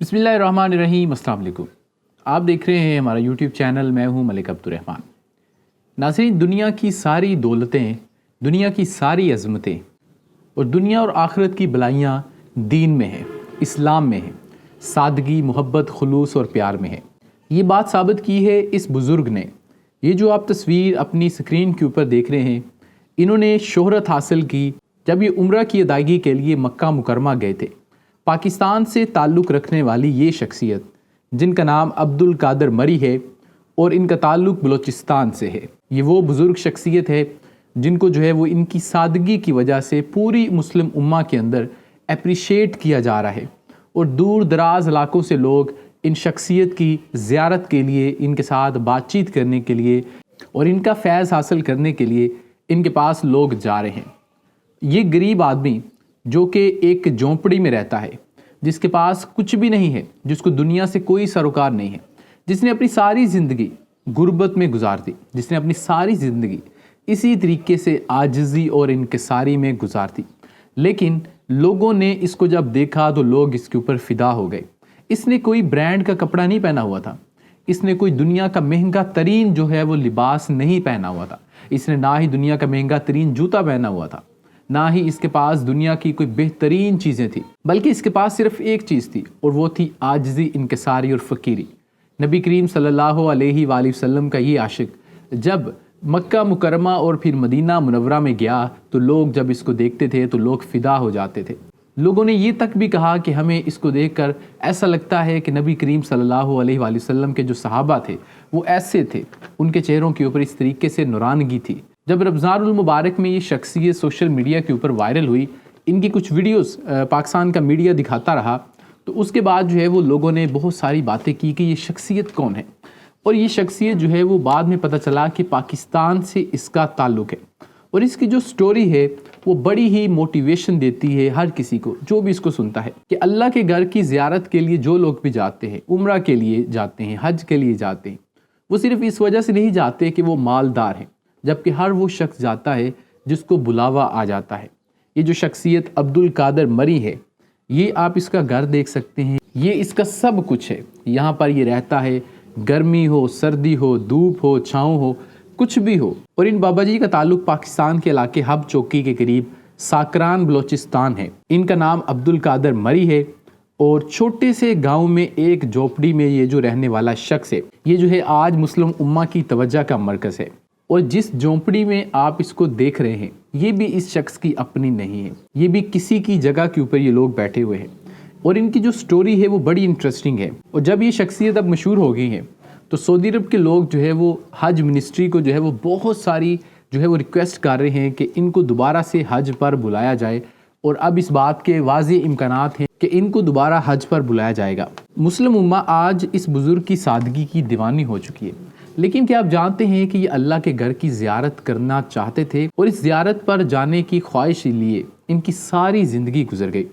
बिस्मिल्लाहिर्रहमानिर्रहीम। अस्सलाम वालेकुम। आप देख रहे हैं हमारा यूट्यूब चैनल। मैं हूं मलिक अब्दुर्रहमान। नाज़रीन, दुनिया की सारी दौलतें, दुनिया की सारी अज़मतें और दुनिया और आखिरत की भलाइयाँ दीन में हैं, इस्लाम में हैं, सादगी, मोहब्बत, खुलूस और प्यार में है। ये बात साबित की है इस बुज़ुर्ग ने। ये जो आप तस्वीर अपनी स्क्रीन के ऊपर देख रहे हैं, इन्होंने शोहरत हासिल की जब ये उम्रा की अदायगी के लिए मक्का मुकरमा गए थे। पाकिस्तान से ताल्लुक़ रखने वाली ये शख्सियत, जिनका नाम अब्दुल कादर मरी है और इनका ताल्लुक़ बलूचिस्तान से है, ये वो बुज़ुर्ग शख्सियत है जिनको जो है वो इनकी सादगी की वजह से पूरी मुस्लिम उम्मा के अंदर अप्रिशिएट किया जा रहा है। और दूर दराज इलाकों से लोग इन शख्सियत की ज़ियारत के लिए, इनके साथ बातचीत करने के लिए और इनका फैज़ हासिल करने के लिए इनके पास लोग जा रहे हैं। ये गरीब आदमी जो कि एक झोंपड़ी में रहता है, जिसके पास कुछ भी नहीं है, जिसको दुनिया से कोई सरोकार नहीं है, जिसने अपनी सारी ज़िंदगी गुर्बत में गुजार दी, जिसने अपनी सारी ज़िंदगी इसी तरीके से आजिज़ी और इनकिसारी में गुजार दी, लेकिन लोगों ने इसको जब देखा तो लोग इसके ऊपर फ़िदा हो गए। इसने कोई ब्रांड का कपड़ा नहीं पहना हुआ था, इसने कोई दुनिया का महंगा तरीन जो है वो लिबास नहीं पहना हुआ था, इसने ना ही दुनिया का महंगा तरीन जूता पहना हुआ था, ना ही इसके पास दुनिया की कोई बेहतरीन चीज़ें थी, बल्कि इसके पास सिर्फ एक चीज़ थी और वो थी आजिज़ी, इनकिसारी और फ़कीरी। नबी करीम सल्लल्लाहु अलैहि वसल्लम का ये आशिक जब मक्का मुकरमा और फिर मदीना मुनव्वरा में गया तो लोग जब इसको देखते थे तो लोग फ़िदा हो जाते थे। लोगों ने ये तक भी कहा कि हमें इसको देखकर ऐसा लगता है कि नबी करीम सल्लल्लाहु अलैहि वसल्लम के जो सहाबा थे वो ऐसे थे, उनके चेहरों के ऊपर इस तरीके से नुरानगी थी। जब रमज़ानुल मुबारक में ये शख्सियत सोशल मीडिया के ऊपर वायरल हुई, इनकी कुछ वीडियोस पाकिस्तान का मीडिया दिखाता रहा, तो उसके बाद जो है वो लोगों ने बहुत सारी बातें की कि ये शख्सियत कौन है। और ये शख्सियत जो है वो बाद में पता चला कि पाकिस्तान से इसका ताल्लुक़ है। और इसकी जो स्टोरी है वो बड़ी ही मोटिवेशन देती है हर किसी को जो भी इसको सुनता है, कि अल्लाह के घर की ज़ियारत के लिए जो लोग भी जाते हैं, उम्रा के लिए जाते हैं, हज के लिए जाते हैं, वो सिर्फ़ इस वजह से नहीं जाते कि वो मालदार हैं, जबकि हर वो शख्स जाता है जिसको बुलावा आ जाता है। ये जो शख्सियत अब्दुल कादर मरी है, ये आप इसका घर देख सकते हैं, ये इसका सब कुछ है। यहाँ पर ये रहता है, गर्मी हो, सर्दी हो, धूप हो, छाँव हो, कुछ भी हो। और इन बाबा जी का ताल्लुक़ पाकिस्तान के इलाके हब चौकी के करीब साकरान बलूचिस्तान है। इनका नाम अब्दुल कादर मरी है और छोटे से गांव में एक झोपड़ी में ये जो रहने वाला शख्स है, ये जो है आज मुस्लिम उम्मा की तवज्जो का मरकज़ है। और जिस झोंपड़ी में आप इसको देख रहे हैं, ये भी इस शख्स की अपनी नहीं है, ये भी किसी की जगह के ऊपर ये लोग बैठे हुए हैं। और इनकी जो स्टोरी है वो बड़ी इंटरेस्टिंग है। और जब ये शख्सियत अब मशहूर हो गई है तो सऊदी अरब के लोग जो है वो हज मिनिस्ट्री को जो है वो बहुत सारी जो है वो रिक्वेस्ट कर रहे हैं कि इनको दोबारा से हज पर बुलाया जाए। और अब इस बात के वाज़ेह इम्कानात हैं कि इनको दोबारा हज पर बुलाया जाएगा। मुस्लिम उम्मा आज इस बुज़ुर्ग की सादगी की दीवानी हो चुकी है। लेकिन क्या आप जानते हैं कि ये अल्लाह के घर की ज़ियारत करना चाहते थे और इस ज़ियारत पर जाने की ख्वाहिश लिए इनकी सारी ज़िंदगी गुजर गई।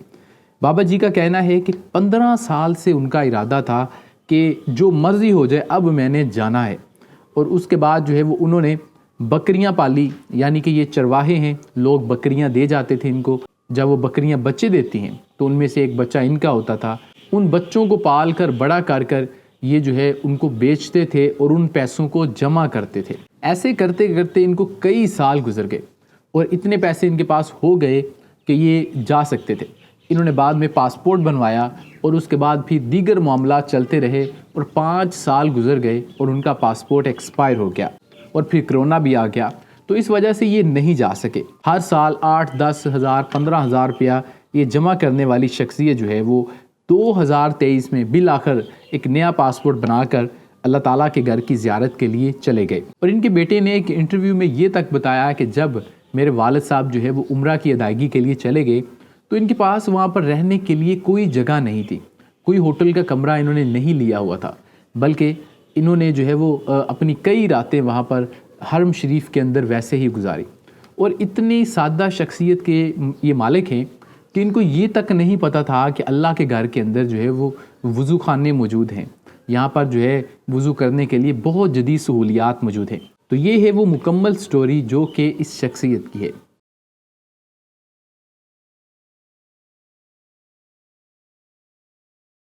बाबा जी का कहना है कि 15 साल से उनका इरादा था कि जो मर्ज़ी हो जाए अब मैंने जाना है। और उसके बाद जो है वो उन्होंने बकरियां पाली, यानी कि ये चरवाहे हैं, लोग बकरियां दे जाते थे इनको। जब वो बकरियां बच्चे देती हैं तो उनमें से एक बच्चा इनका होता था। उन बच्चों को पाल कर बड़ा कर ये जो है उनको बेचते थे और उन पैसों को जमा करते थे। ऐसे करते करते इनको कई साल गुजर गए और इतने पैसे इनके पास हो गए कि ये जा सकते थे। इन्होंने बाद में पासपोर्ट बनवाया और उसके बाद फिर दीगर मामला चलते रहे और 5 साल गुजर गए और उनका पासपोर्ट एक्सपायर हो गया और फिर कोरोना भी आ गया। तो इस वजह से ये नहीं जा सके। हर साल 8-10 हज़ार 15 हज़ार रुपया ये जमा करने वाली शख्सियत जो है वो 2023 में बिल आखिर एक नया पासपोर्ट बनाकर अल्लाह ताला के घर की ज़ियारत के लिए चले गए। और इनके बेटे ने एक इंटरव्यू में ये तक बताया कि जब मेरे वालिद साहब जो है वो उम्रा की अदायगी के लिए चले गए तो इनके पास वहाँ पर रहने के लिए कोई जगह नहीं थी, कोई होटल का कमरा इन्होंने नहीं लिया हुआ था, बल्कि इन्होंने जो है वो अपनी कई रातें वहाँ पर हरम शरीफ के अंदर वैसे ही गुजारी। और इतनी सादा शख्सियत के ये मालिक हैं कि इनको ये तक नहीं पता था कि अल्लाह के घर के अंदर जो है वो वज़ू खाने मौजूद हैं। यहाँ पर जो है वज़ू करने के लिए बहुत जदीद सहूलियात मौजूद हैं। तो ये है वो मुकम्मल स्टोरी जो कि इस शख्सियत की है।